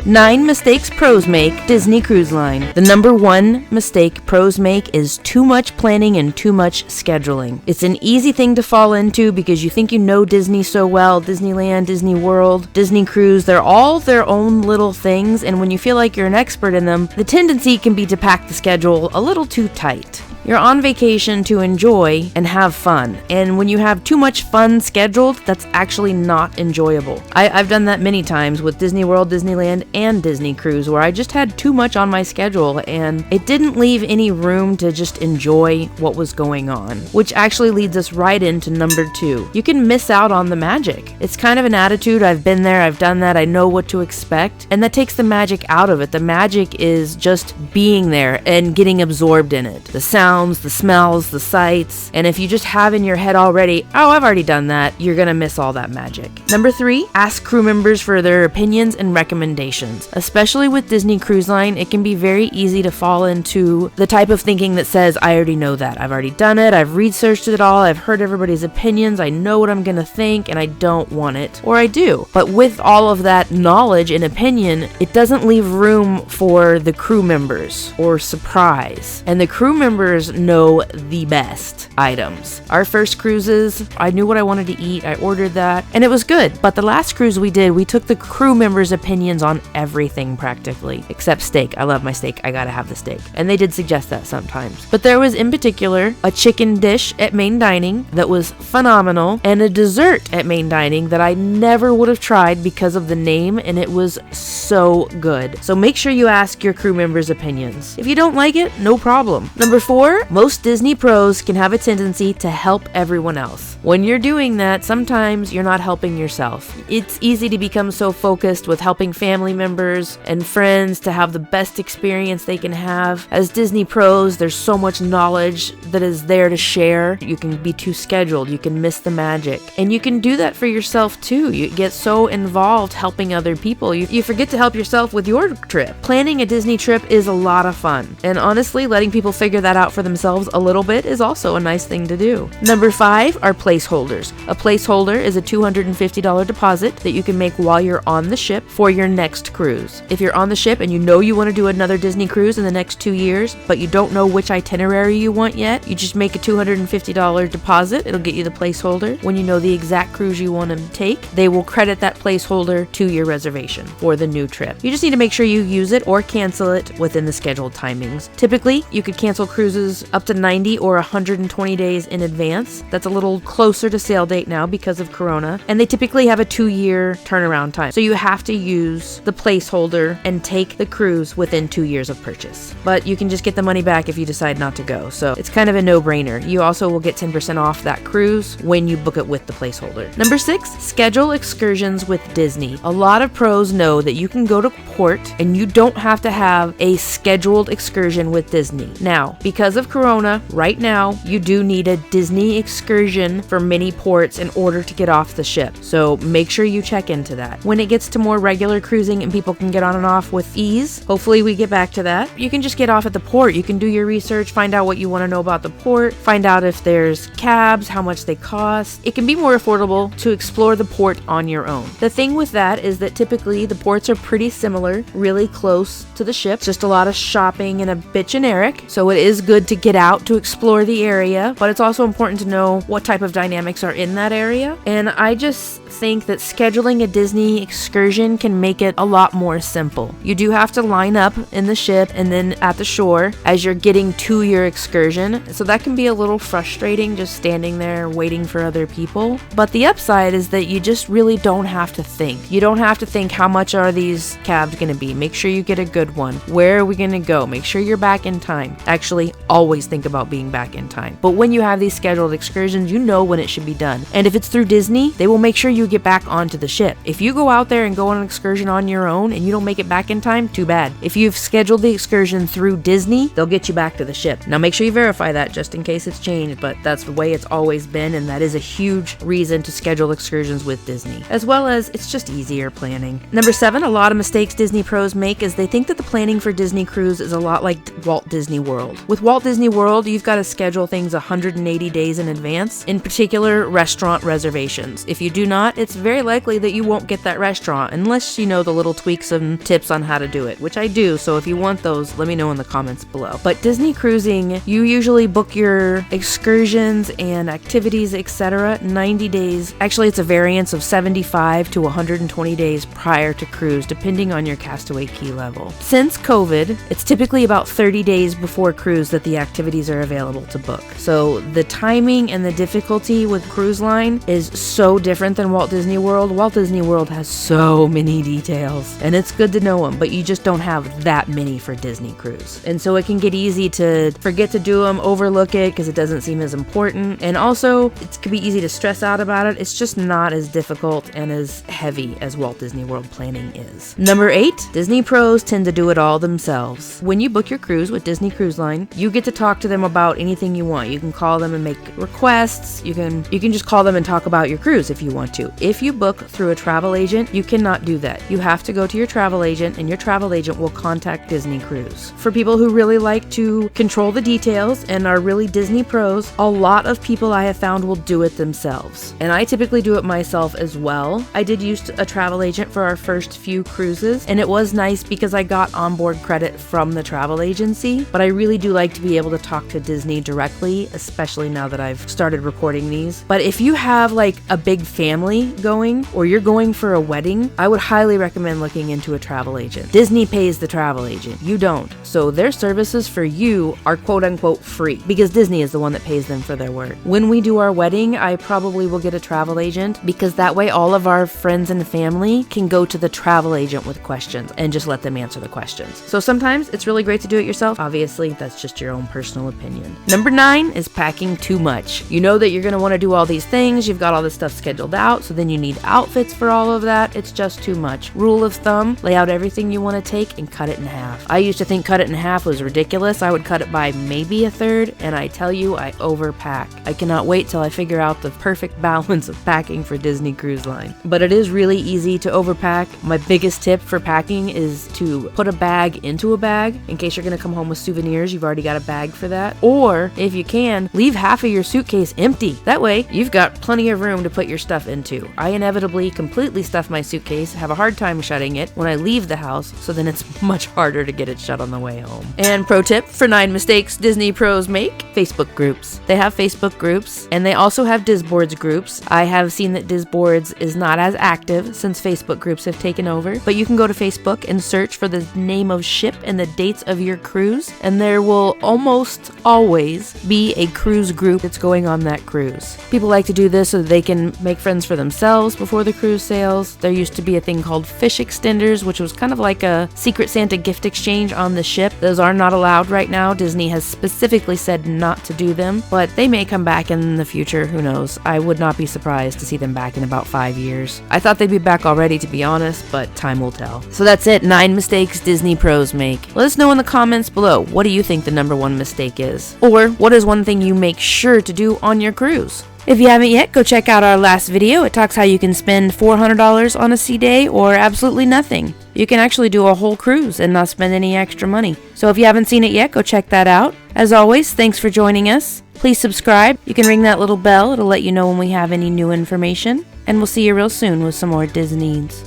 9 mistakes pros make Disney Cruise Line. The number 1 mistake pros make is too much planning and too much scheduling. It's an easy thing to fall into because you think you know Disney so well. Disneyland, Disney World, Disney Cruise, they're all their own little things, and when you feel like you're an expert in them, the tendency can be to pack the schedule a little too tight. You're on vacation to enjoy and have fun, and when you have too much fun scheduled, that's actually not enjoyable. I've done that many times with Disney World, Disneyland, and Disney Cruise, where I just had too much on my schedule, and it didn't leave any room to just enjoy what was going on, which actually leads us right into number 2. You can miss out on the magic. It's kind of an attitude, I've been there, I've done that, I know what to expect, and that takes the magic out of it. The magic is just being there and getting absorbed in it. The sound, the smells, the sights, and if you just have in your head already, oh, I've already done that, you're gonna miss all that magic. Number 3, ask crew members for their opinions and recommendations. Especially with Disney Cruise Line, it can be very easy to fall into the type of thinking that says, I already know that, I've already done it, I've researched it all, I've heard everybody's opinions, I know what I'm gonna think, and I don't want it, or I do. But with all of that knowledge and opinion, it doesn't leave room for the crew members or surprise. And the crew members know the best items. Our first cruises, I knew what I wanted to eat, I ordered that, and it was good. But the last cruise we did, we took the crew members' opinions on everything practically, except steak. I love my steak, I gotta have the steak. And they did suggest that sometimes. But there was in particular a chicken dish at main dining that was phenomenal, and a dessert at main dining that I never would have tried because of the name, and it was so good. So make sure you ask your crew members' opinions. If you don't like it, no problem. Number 4, most Disney pros can have a tendency to help everyone else. When you're doing that, sometimes you're not helping yourself. It's easy to become so focused with helping family members and friends to have the best experience they can have. As Disney pros, there's so much knowledge that is there to share. You can be too scheduled, you can miss the magic. And you can do that for yourself too. You get so involved helping other people, you forget to help yourself with your trip. Planning a Disney trip is a lot of fun. And honestly, letting people figure that out for themselves a little bit is also a nice thing to do. Number 5 are placeholders. A placeholder is a $250 deposit that you can make while you're on the ship for your next cruise. If you're on the ship and you know you want to do another Disney cruise in the next 2 years, but you don't know which itinerary you want yet, you just make a $250 deposit. It'll get you the placeholder. When you know the exact cruise you want to take, they will credit that placeholder to your reservation for the new trip. You just need to make sure you use it or cancel it within the scheduled timings. Typically, you could cancel cruises up to 90 or 120 days in advance. That's a little closer to sail date now because of Corona, and they typically have a 2-year turnaround time. So you have to use the placeholder and take the cruise within 2 years of purchase. But you can just get the money back if you decide not to go. So it's kind of a no-brainer. You also will get 10% off that cruise when you book it with the placeholder. Number 6, schedule excursions with Disney. A lot of pros know that you can go to port and you don't have to have a scheduled excursion with Disney. Now, because of Corona, right now, you do need a Disney excursion for many ports in order to get off the ship. So make sure you check into that. When it gets to more regular cruising and people can get on and off with ease, hopefully we get back to that, you can just get off at the port. You can do your research, find out what you want to know about the port, find out if there's cabs, how much they cost. It can be more affordable to explore the port on your own. The thing with that is that typically the ports are pretty similar, really close to the ship, just a lot of shopping and a bit generic. So it is good to get out to explore the area, but it's also important to know what type of dynamics are in that area. And I just think that scheduling a Disney excursion can make it a lot more simple. You do have to line up in the ship and then at the shore as you're getting to your excursion, so that can be a little frustrating just standing there waiting for other people. But the upside is that you just really don't have to think. You don't have to think, how much are these cabs going to be? Make sure you get a good one. Where are we going to go? Make sure you're back in time. Actually, always think about being back in time. But when you have these scheduled excursions, you know when it should be done. And if it's through Disney, they will make sure you get back onto the ship. If you go out there and go on an excursion on your own and you don't make it back in time, too bad. If you've scheduled the excursion through Disney, they'll get you back to the ship. Now make sure you verify that just in case it's changed, but that's the way it's always been, and that is a huge reason to schedule excursions with Disney. As well as it's just easier planning. Number 7, a lot of mistakes Disney pros make is they think that the planning for Disney cruise is a lot like Walt Disney World. With Walt Disney World, you've got to schedule things 180 days in advance, in particular restaurant reservations. If you do not, not, it's very likely that you won't get that restaurant unless you know the little tweaks and tips on how to do it, which I do. So if you want those, let me know in the comments below. But Disney cruising, you usually book your excursions and activities, etc. 90 days. Actually, it's a variance of 75 to 120 days prior to cruise, depending on your Castaway Key level. Since COVID, it's typically about 30 days before cruise that the activities are available to book. So the timing and the difficulty with cruise line is so different than Walt Disney World. Walt Disney World has so many details, and it's good to know them, but you just don't have that many for Disney Cruise. And so it can get easy to forget to do them, overlook it because it doesn't seem as important. And also, it can be easy to stress out about it. It's just not as difficult and as heavy as Walt Disney World planning is. Number 8, Disney pros tend to do it all themselves. When you book your cruise with Disney Cruise Line, you get to talk to them about anything you want. You can call them and make requests. You can just call them and talk about your cruise if you want to. If you book through a travel agent, you cannot do that. You have to go to your travel agent, and your travel agent will contact Disney Cruise. For people who really like to control the details and are really Disney pros, a lot of people I have found will do it themselves. And I typically do it myself as well. I did use a travel agent for our first few cruises, and it was nice because I got onboard credit from the travel agency, but I really do like to be able to talk to Disney directly, especially now that I've started recording these. But if you have like a big family going, or you're going for a wedding, I would highly recommend looking into a travel agent. Disney pays the travel agent, you don't. So their services for you are quote unquote free because Disney is the one that pays them for their work. When we do our wedding, I probably will get a travel agent because that way all of our friends and family can go to the travel agent with questions and just let them answer the questions. So sometimes it's really great to do it yourself. Obviously, that's just your own personal opinion. Number 9 is packing too much. You know that you're going to want to do all these things. You've got all this stuff scheduled out, so then you need outfits for all of that. It's just too much. Rule of thumb, lay out everything you want to take and cut it in half. I used to think cut it in half was ridiculous. I would cut it by maybe a third, and I tell you, I overpack. I cannot wait till I figure out the perfect balance of packing for Disney Cruise Line. But it is really easy to overpack. My biggest tip for packing is to put a bag into a bag in case you're going to come home with souvenirs. You've already got a bag for that. Or if you can, leave half of your suitcase empty. That way, you've got plenty of room to put your stuff into. I inevitably completely stuff my suitcase, have a hard time shutting it when I leave the house, so then it's much harder to get it shut on the way home. And pro tip for 9 mistakes Disney pros make: Facebook groups. They have Facebook groups, and they also have Disboards groups. I have seen that Disboards is not as active since Facebook groups have taken over, but you can go to Facebook and search for the name of ship and the dates of your cruise, and there will almost always be a cruise group that's going on that cruise. People like to do this so that they can make friends for themselves before the cruise sails. There used to be a thing called fish extenders, which was kind of like a Secret Santa gift exchange on the ship. Those are not allowed right now. Disney has specifically said not to do them, but they may come back in the future. Who knows? I would not be surprised to see them back in about 5 years. I thought they'd be back already, to be honest, but time will tell. So that's it, 9 mistakes Disney pros make. Let us know in the comments below, what do you think the number 1 mistake is? Or what is one thing you make sure to do on your cruise? If you haven't yet, go check out our last video. It talks how you can spend $400 on a sea day or absolutely nothing. You can actually do a whole cruise and not spend any extra money. So if you haven't seen it yet, go check that out. As always, thanks for joining us. Please subscribe. You can ring that little bell. It'll let you know when we have any new information. And we'll see you real soon with some more DisNEEDS.